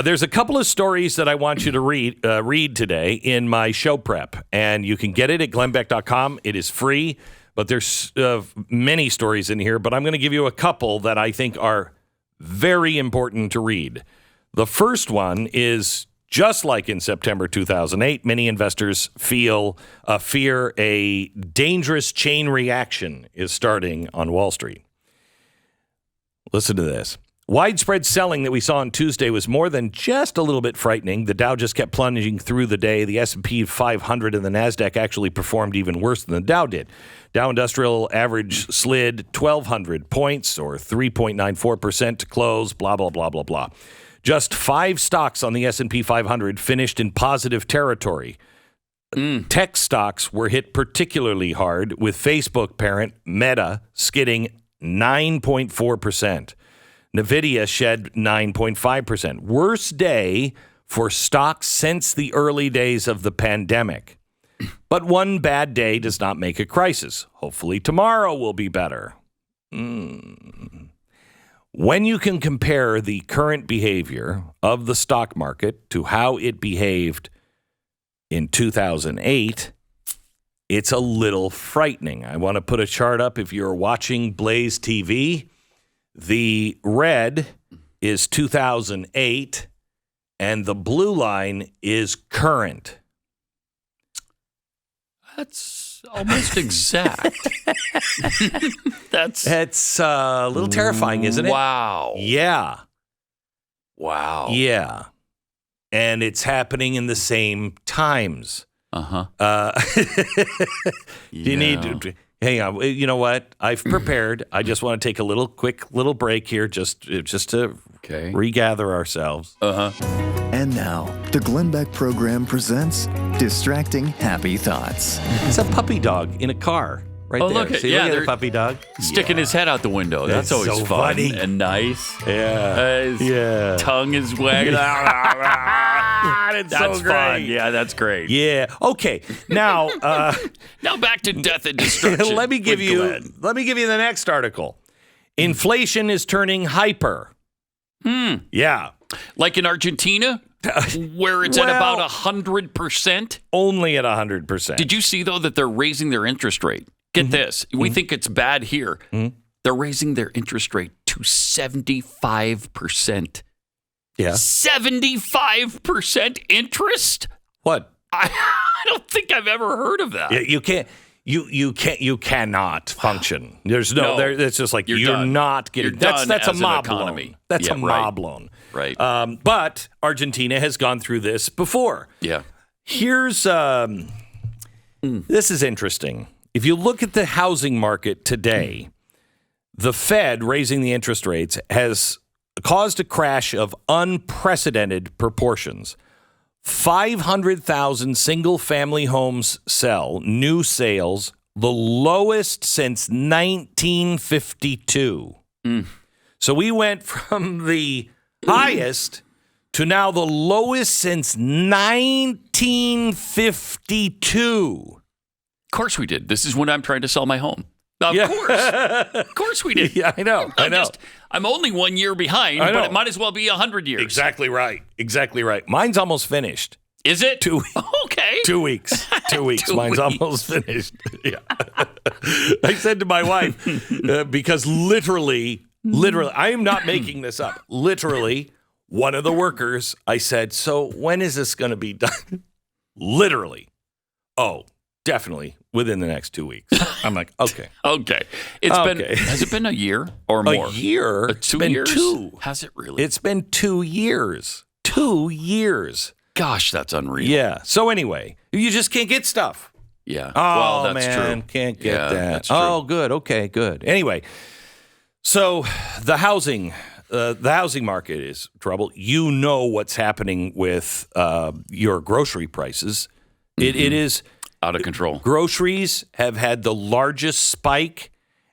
There's a couple of stories that I want you to read today in my show prep, and you can get it at glennbeck.com. It is free, but there's many stories in here, but I'm going to give you a couple that I think are very important to read. The first one is, just like in September 2008, many investors fear a dangerous chain reaction is starting on Wall Street. Listen to this. Widespread selling that we saw on Tuesday was more than just a little bit frightening. The Dow just kept plunging through the day. The S&P 500 and the NASDAQ actually performed even worse than the Dow did. Dow Industrial average slid 1,200 points, or 3.94% to close, blah, blah, blah, blah, blah. Just 5 stocks on the S&P 500 finished in positive territory. Tech stocks were hit particularly hard, with Facebook parent Meta skidding 9.4%. NVIDIA shed 9.5%. Worst day for stocks since the early days of the pandemic. But one bad day does not make a crisis. Hopefully tomorrow will be better. When you can compare the current behavior of the stock market to how it behaved in 2008, it's a little frightening. I want to put a chart up. If you're watching Blaze TV, the red is 2008, and the blue line is current. That's almost exact. That's a little terrifying, isn't it? Wow. Yeah. Wow. Yeah. And it's happening in the same times. Uh-huh. You need to... Hang on. You know what? I've prepared. I just want to take a quick break here just to regather ourselves. Uh-huh. And now, the Glenn Beck program presents Distracting Happy Thoughts. It's a puppy dog in a car right there. Look at the puppy dog. Sticking his head out the window. That's always so fun funny. and nice. Yeah. His tongue is wagging. That's so great. fun. Yeah, that's great. Yeah. Okay. Now, now back to death and destruction. let me give you the next article. Inflation is turning hyper. Yeah. Like in Argentina, where it's at about 100%. Only at 100%. Did you see, though, that they're raising their interest rate? Get this. We think it's bad here. They're raising their interest rate to 75%. Yeah. 75% interest? What? I don't think I've ever heard of that. You can't. You cannot function. There's no. It's just like you're not getting. That's a mob loan. That's a mob loan. Right. But Argentina has gone through this before. Yeah. Here's this is interesting. If you look at the housing market today, the Fed raising the interest rates has caused a crash of unprecedented proportions. 500,000 single-family homes new sales, the lowest since 1952. So we went from the highest to now the lowest since 1952. Of course we did. This is when I'm trying to sell my home. Of course we did. Yeah, I know. I'm only 1 year behind, but it might as well be 100 years. Exactly right. Mine's almost finished. Is it? 2 weeks. Okay. 2 weeks. 2 weeks. Mine's almost finished. Yeah. I said to my wife, because literally, I am not making this up. Literally, one of the workers, I said, so when is this going to be done? Literally. Oh, definitely within the next 2 weeks. I'm like, okay. Okay. Has it been a year or more? A year? It's been 2 years? 2. Has it really? It's been 2 years. 2 years. Gosh, that's unreal. Yeah. So anyway, you just can't get stuff. Yeah. Oh, well, that's man, true. Can't get that. That's true. Oh, good. Okay, good. Anyway, so the housing market is trouble. You know what's happening with your grocery prices. It is out of control. Groceries have had the largest spike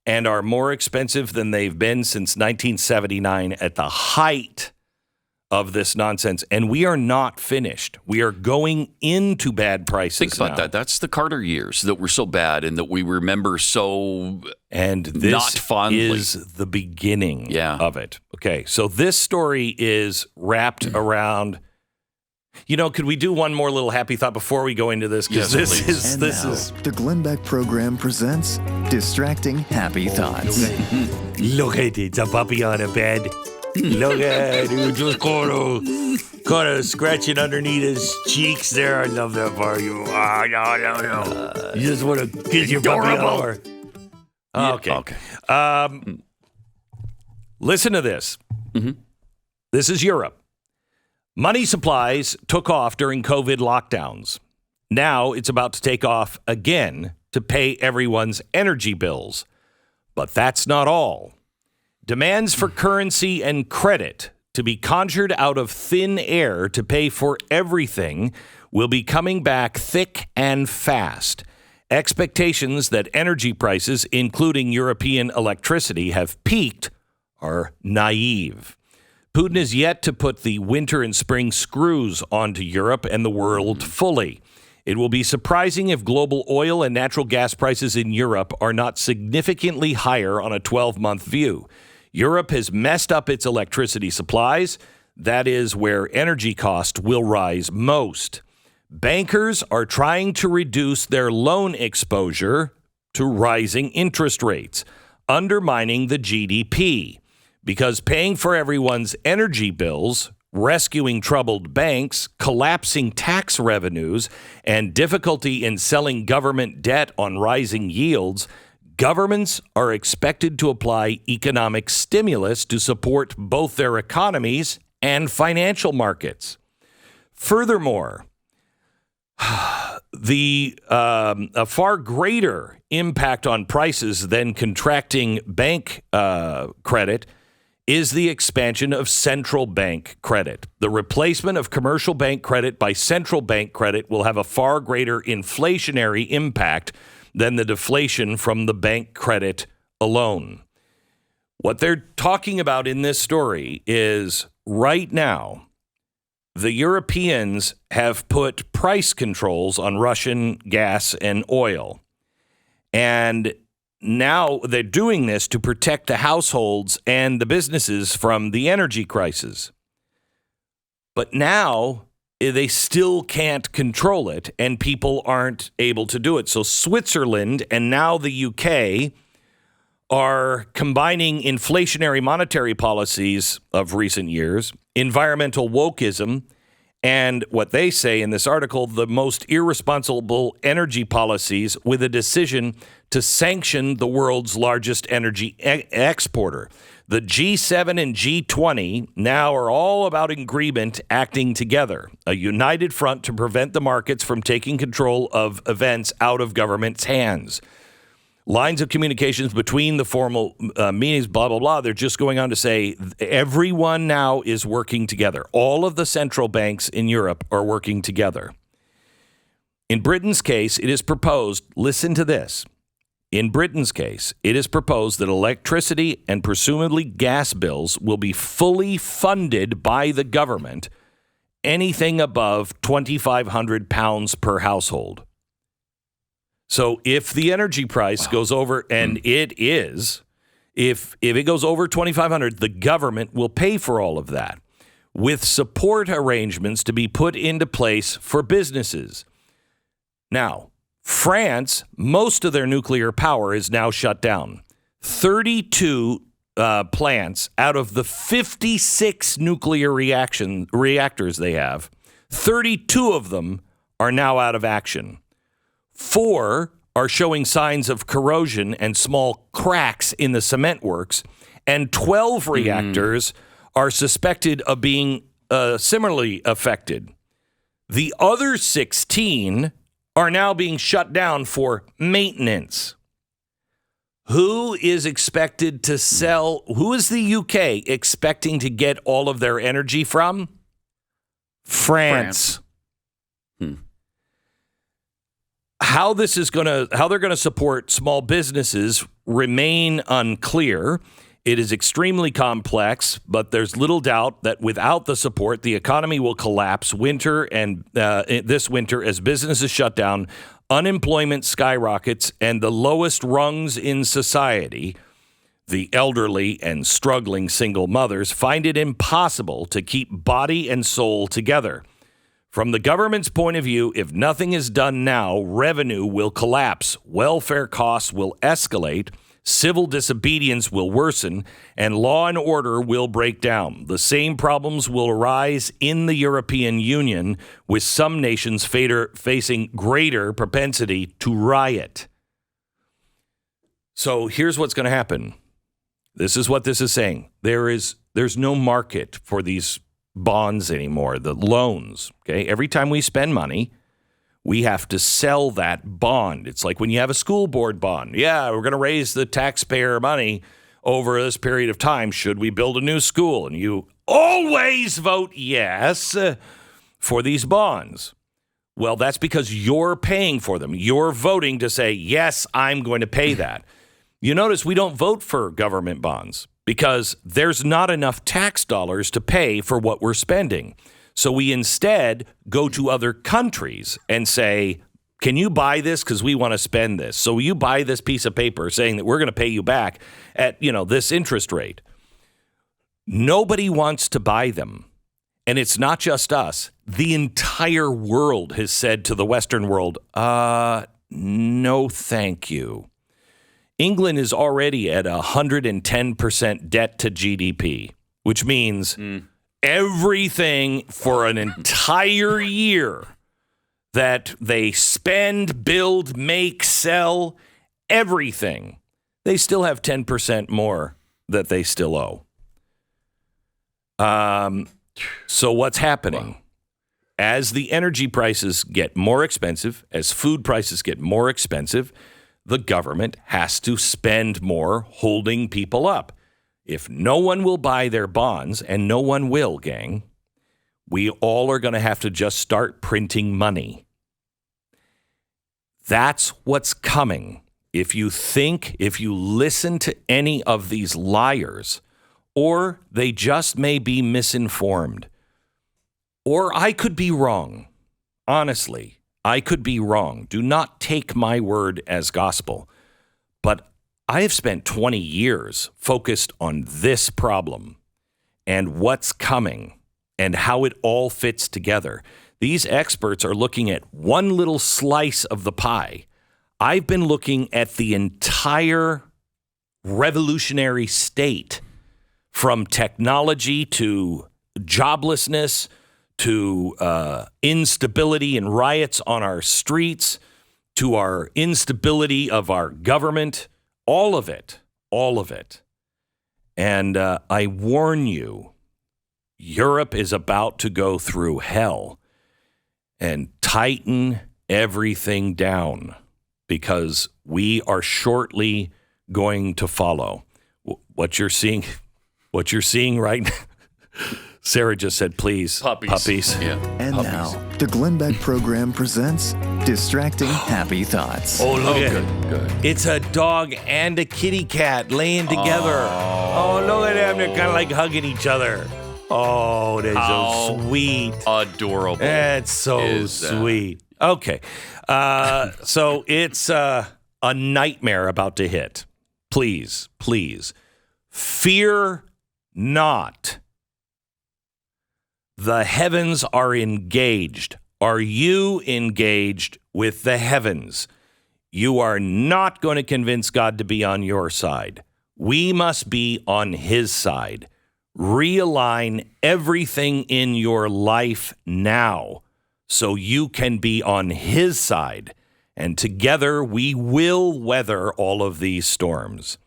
and are more expensive than they've been since 1979 at the height of this nonsense, and we are not finished. We are going into bad prices. Think about that. That's the Carter years that were so bad and that we remember so and this not fondly. Is the beginning Yeah. of it. Okay, so this story is wrapped around. You know, could we do one more little happy thought before we go into this? Because Yes, please. And now, the Glenn Beck program presents Distracting Happy Thoughts. Look at it, it's a puppy on a bed. Look at it, just kind of scratching underneath his cheeks there. I love that part. You, no. You just want to kiss your puppy over. Okay. Listen to this. Mm-hmm. This is Europe. Money supplies took off during COVID lockdowns. Now it's about to take off again to pay everyone's energy bills. But that's not all. Demands for currency and credit to be conjured out of thin air to pay for everything will be coming back thick and fast. Expectations that energy prices, including European electricity, have peaked are naive. Putin is yet to put the winter and spring screws onto Europe and the world fully. It will be surprising if global oil and natural gas prices in Europe are not significantly higher on a 12-month view. Europe has messed up its electricity supplies. That is where energy cost will rise most. Bankers are trying to reduce their loan exposure to rising interest rates, undermining the GDP. Because paying for everyone's energy bills, rescuing troubled banks, collapsing tax revenues, and difficulty in selling government debt on rising yields, governments are expected to apply economic stimulus to support both their economies and financial markets. Furthermore, a far greater impact on prices than contracting bank credit is the expansion of central bank credit. The replacement of commercial bank credit by central bank credit will have a far greater inflationary impact than the deflation from the bank credit alone. What they're talking about in this story is right now, the Europeans have put price controls on Russian gas and oil. And now they're doing this to protect the households and the businesses from the energy crisis. But now they still can't control it, and people aren't able to do it. So Switzerland and now the UK are combining inflationary monetary policies of recent years, environmental wokeism, and what they say in this article, the most irresponsible energy policies with a decision to sanction the world's largest energy exporter. The G7 and G20 now are all about agreement acting together, a united front to prevent the markets from taking control of events out of government's hands. Lines of communications between the formal meetings, blah, blah, blah. They're just going on to say everyone now is working together. All of the central banks in Europe are working together. In Britain's case, it is proposed, listen to this. In Britain's case, it is proposed that electricity and presumably gas bills will be fully funded by the government, anything above £2,500 per household. So if the energy price goes over, and it is, if it goes over $2,500, the government will pay for all of that, with support arrangements to be put into place for businesses. Now, France, most of their nuclear power is now shut down. 32 plants out of the 56 nuclear reactors they have, 32 of them are now out of action. 4 are showing signs of corrosion and small cracks in the cement works, and 12 reactors are suspected of being similarly affected. The other 16 are now being shut down for maintenance. Who is expected to sell? Who is the UK expecting to get all of their energy from? France. How they're going to support small businesses remain unclear. It is extremely complex, but there's little doubt that without the support, the economy will collapse this winter as businesses shut down, unemployment skyrockets, and the lowest rungs in society, the elderly and struggling single mothers, find it impossible to keep body and soul together. From the government's point of view, if nothing is done now, revenue will collapse, welfare costs will escalate, civil disobedience will worsen, and law and order will break down. The same problems will arise in the European Union, with some nations facing greater propensity to riot. So here's what's going to happen. This is what this is saying. There's no market for these bonds anymore, the loans. Okay, every time we spend money, we have to sell that bond. It's like when you have a school board bond. Yeah, we're going to raise the taxpayer money over this period of time. Should we build a new school? And you always vote yes for these bonds. Well, that's because you're paying for them. You're voting to say, yes, I'm going to pay that. You notice we don't vote for government bonds because there's not enough tax dollars to pay for what we're spending. So we instead go to other countries and say, can you buy this? Because we want to spend this. So you buy this piece of paper saying that we're going to pay you back at, this interest rate. Nobody wants to buy them. And it's not just us. The entire world has said to the Western world, no, thank you. England is already at 110% debt to GDP, which means everything for an entire year that they spend, build, make, sell, everything, they still have 10% more that they still owe. So what's happening? Wow. As the energy prices get more expensive, as food prices get more expensive, the government has to spend more holding people up. If no one will buy their bonds, and no one will, gang, we all are going to have to just start printing money. That's what's coming. If you listen to any of these liars, or they just may be misinformed, or I could be wrong. Honestly, I could be wrong. Do not take my word as gospel. But I have spent 20 years focused on this problem and what's coming and how it all fits together. These experts are looking at one little slice of the pie. I've been looking at the entire revolutionary state, from technology to joblessness to instability and riots on our streets, to our instability of our government, all of it. And I warn you, Europe is about to go through hell and tighten everything down because we are shortly going to follow. What you're seeing right now. Sarah just said, please, puppies. Yeah. And puppies. now, the Glenn Beck program presents Distracting Happy Thoughts. Oh, look at it. Good. It's a dog and a kitty cat laying together. Oh, look at them. They're kind of like hugging each other. Oh, they're so sweet. Adorable. That's so sweet. Okay. So it's a nightmare about to hit. Please, fear not. The heavens are engaged. Are you engaged with the heavens? You are not going to convince God to be on your side. We must be on his side. Realign everything in your life now so you can be on his side. And together we will weather all of these storms.